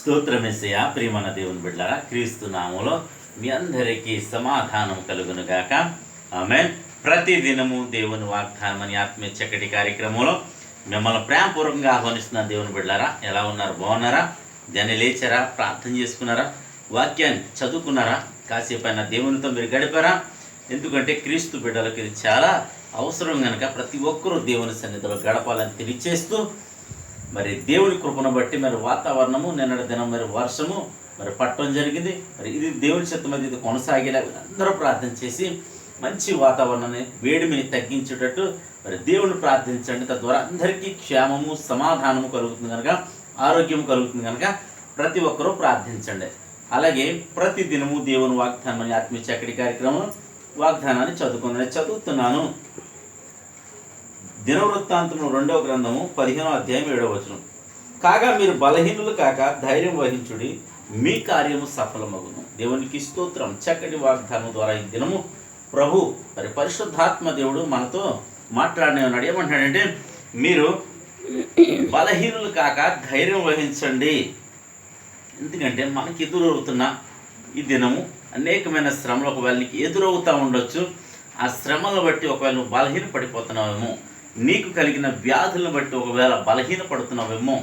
స్తోత్రమేసయ ప్రియమైన దేవుని బిడ్డలారా, క్రీస్తు నామములో మీ అందరికీ సమాధానం కలుగును గాక. ఆమేన్. ప్రతి దినము దేవుని వాగ్దానం అని ఆత్మీయ చక్కటి కార్యక్రమంలో మిమ్మల్ని ప్రేమపూర్వకంగా ఆహ్వానిస్తున్న దేవుని బిడ్డలారా, ఎలా ఉన్నారు? బాగున్నారా? దాన్ని లేచారా? ప్రార్థన చేసుకున్నారా? వాక్యాన్ని చదువుకున్నారా? కాసేపు అయినా దేవునితో మీరు గడిపారా? ఎందుకంటే క్రీస్తు బిడ్డలకు ఇది చాలా అవసరం కనుక ప్రతి ఒక్కరూ దేవుని సన్నిధిలో గడపాలని తెలియచేస్తూ, మరి దేవుని కృపను బట్టి మరి వాతావరణము నిన్నటి దినం మరి వర్షము మరి పట్టడం జరిగింది. మరి ఇది దేవుని చిత్తం ఇది కొనసాగేలా అందరూ ప్రార్థన చేసి మంచి వాతావరణాన్ని వేడిమిని తగ్గించేటట్టు మరి దేవుని ప్రార్థించండి. తద్వారా అందరికీ క్షేమము సమాధానము కలుగుతుంది కనుక, ఆరోగ్యం కలుగుతుంది కనుక ప్రతి ఒక్కరూ ప్రార్థించండి. అలాగే ప్రతి దినము దేవుని వాగ్దానం అనే ఆత్మీయ చక్కటి కార్యక్రమం వాగ్దానాన్ని చదువుతున్నాను. దినవృత్తాంతము 2వ గ్రంథము 15వ అధ్యాయం 7వ వచనం. కాగా మీరు బలహీనులు కాక ధైర్యం వహించుడి, మీ కార్యము సఫలమగును. దేవునికి స్తోత్రం. చక్కటి వాగ్దానం ద్వారా ఈ దినము ప్రభు మరి పరిశుద్ధాత్మ దేవుడు మనతో మాట్లాడిన ఉన్నాడు. ఏమంటాడంటే, మీరు బలహీనులు కాక ధైర్యం వహించండి. ఎందుకంటే మనకి ఎదురవుతున్న ఈ దినము అనేకమైన శ్రమలు ఒకవేళ నీకు ఎదురవుతూ ఉండొచ్చు. ఆ శ్రమలను బట్టి ఒకవేళ నువ్వు బలహీన పడిపోతున్నావేమో, నీకు కలిగిన వ్యాధులను బట్టి ఒకవేళ బలహీన పడుతున్నావేమో,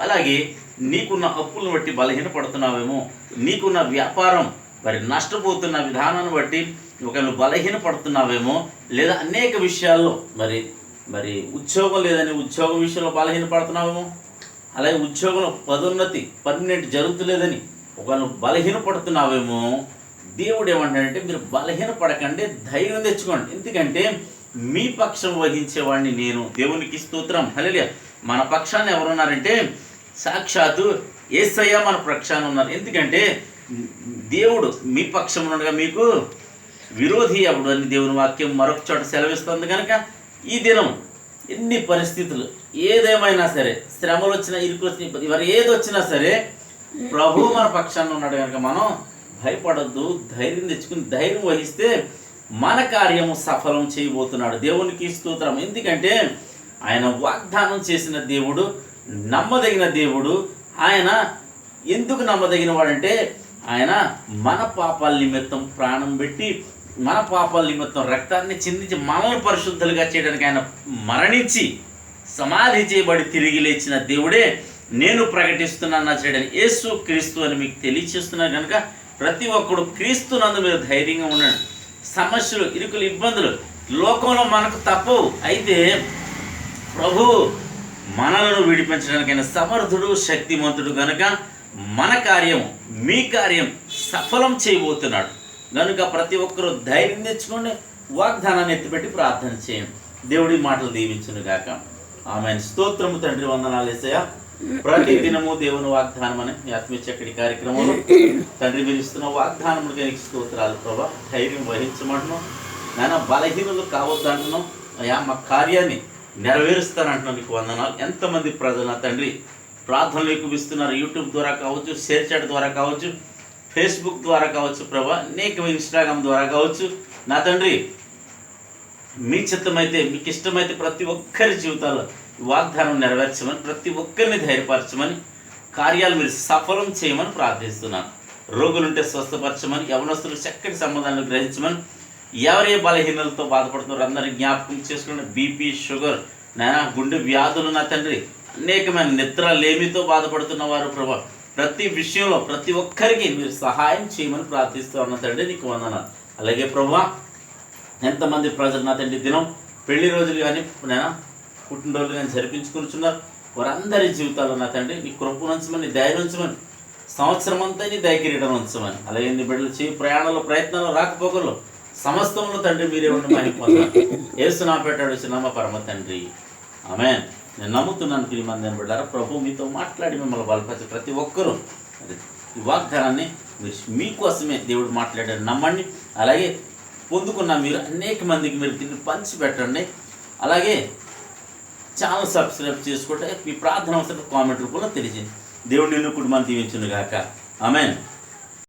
అలాగే నీకున్న అప్పులను బట్టి బలహీన పడుతున్నావేమో, నీకున్న వ్యాపారం మరి నష్టపోతున్న విధానాన్ని బట్టి ఒకవేళ బలహీన పడుతున్నావేమో, లేదా అనేక విషయాల్లో మరి ఉద్యోగం లేదని ఉద్యోగం విషయంలో బలహీన పడుతున్నావేమో, అలాగే ఉద్యోగంలో పదోన్నతి పర్మనెంట్ జరుగుతులేదని ఒకవేళ బలహీన పడుతున్నావేమో, దేవుడు ఏమంటాడంటే మీరు బలహీన పడకండి, ధైర్యం తెచ్చుకోండి. ఎందుకంటే మీ పక్షం వహించేవాడిని నేను. దేవునికి స్తోత్రం. హల్లెలూయా. మన పక్షాన్ని ఎవరున్నారంటే సాక్షాత్తు యేసయ్య మన పక్షాన ఉన్నారు. ఎందుకంటే దేవుడు మీ పక్షం ఉండగా మీకు విరోధి ఎవడు అని దేవుని వాక్యం మరొక చోట సెలవిస్తుంది. కనుక ఈ దినం ఎన్ని పరిస్థితులు ఏదేమైనా సరే, శ్రమలు వచ్చినా, ఇరుకు వచ్చిన ఇవన్నీ ఏదొచ్చినా సరే ప్రభు మన పక్షాన ఉన్నాడు కనుక మనం భయపడద్దు, ధైర్యం తెచ్చుకుని ధైర్యం వహిస్తే మన కార్యము సఫలం చేయబోతున్నాడు. దేవునికి స్తోత్రం. ఎందుకంటే ఆయన వాగ్దానం చేసిన దేవుడు నమ్మదగిన దేవుడు. ఆయన ఎందుకు నమ్మదగిన వాడంటే, ఆయన మన పాపాల నిమిత్తం ప్రాణం పెట్టి, మన పాపాల నిమిత్తం రక్తాన్ని చిందించి మనల్ని పరిశుద్ధులుగా చేయడానికి ఆయన మరణించి సమాధి చేయబడి తిరిగి లేచిన దేవుడే నేను ప్రకటిస్తున్నాను చేయడానికి యేసు క్రీస్తు అని మీకు తెలియచేస్తున్నాను. కనుక ప్రతి ఒక్కడు క్రీస్తు నందు మీరు ధైర్యంగా ఉండండి. సమస్యలు, ఇరుకులు, ఇబ్బందులు లోకంలో మనకు తప్పవు. అయితే ప్రభు మనలను విడిపించడానికైనా సమర్థుడు, శక్తిమంతుడు కనుక మన కార్యం, మీ కార్యం సఫలం చేయబోతున్నాడు. కనుక ప్రతి ఒక్కరూ ధైర్యం తెచ్చుకోండి, వాగ్దానాన్ని ఎత్తిపెట్టి ప్రార్థన చేయండి. దేవుడి మాటలు దీవించును గాక. ఆమేన్. స్తోత్రము తండ్రి, వందనాలు యేసయ్య. ప్రతి దినము దేవుని వాగ్దానం అనే ఆత్మీయ చక్కటి కార్యక్రమంలో తండ్రి మీరు ఇస్తున్న వాగ్దానములకి నీకు స్తోత్రాలు ప్రభా. ధైర్యం వహించమంటున్నాం నాయన, బలహీనులు కావద్దు అంటున్నాం అయ్యా. మా కార్యాన్ని నెరవేరుస్తానంటున్నాం, నీకు వందనాలు. ఎంతమంది ప్రజలు నా తండ్రి ప్రార్థనలు ఎక్కువిస్తున్నారు, యూట్యూబ్ ద్వారా కావచ్చు, షేర్ చాట్ ద్వారా కావచ్చు, ఫేస్బుక్ ద్వారా కావచ్చు ప్రభా, అనేక ఇన్స్టాగ్రామ్ ద్వారా కావచ్చు. నా తండ్రి మీ చిత్తమైతే, మీకు ఇష్టమైతే ప్రతి ఒక్కరి జీవితాల్లో వాగ్దానం నెరవేర్చమని, ప్రతి ఒక్కరిని ధైర్యపరచమని, కార్యాలు మీరు సఫలం చేయమని ప్రార్థిస్తున్నాను. రోగులుంటే స్వస్థపరచమని, యవనస్తులు చక్కటి సంబంధాలను గ్రహించమని, ఎవరే బలహీనలతో బాధపడుతున్నారు అందరినీ జ్ఞాపకం చేసుకుని, బీపీ, షుగర్, నాయన గుండె వ్యాధులు నా తండ్రి, అనేకమైన నిద్ర లేమితో బాధపడుతున్న వారు ప్రభా, ప్రతి విషయంలో ప్రతి ఒక్కరికి మీరు సహాయం చేయమని ప్రార్థిస్తూ ఉన్న తండ్రి నీకు వందనాలు. అలాగే ప్రభా, ఎంతమంది ప్రజలు నా తండ్రి దినం పెళ్లి రోజులు కానీ నేను పుట్టినరోజులు కానీ జరిపించుకుంటున్నారు, వారందరి జీవితాల్లో నా తండ్రి నీ కృప ఉంచమని, ధైర్యం ఉంచమని, సంవత్సరం అంతా నీ దయకిరీటం ఉంచమని, అలాగే నీ బిడ్డలు చేయి ప్రయాణాలు, ప్రయత్నాలు, రాకపోకల్లో సమస్తంలో తండ్రి మీరే ఉండి మహిమపొందాలి. యేసు నామమున పెట్టాడు చిన్నమ్మ పరమ తండ్రి. ఆమేన్. నేను నమ్ముతున్నాను ప్రియమంది బిడ్డలారా, ప్రభు మీతో మాట్లాడి మిమ్మల్ని బలపరిచి ప్రతి ఒక్కరూ ఈ వాగ్దానాన్ని మీరు మీకోసమే దేవుడు మాట్లాడారు నమ్మండి. అలాగే పొందుకున్న మీరు అనేక మందికి మీరు దీన్ని పంచిపెట్టండి. అలాగే ఛానల్ సబ్స్క్రైబ్ చేసుకుంటే మీ ప్రార్థన అవసరం కామెంట్ రూపంలో తెలియజేయండి. దేవుడు నిన్ను కుటుంబాన్ని దీవించును గాక. ఆమేన్.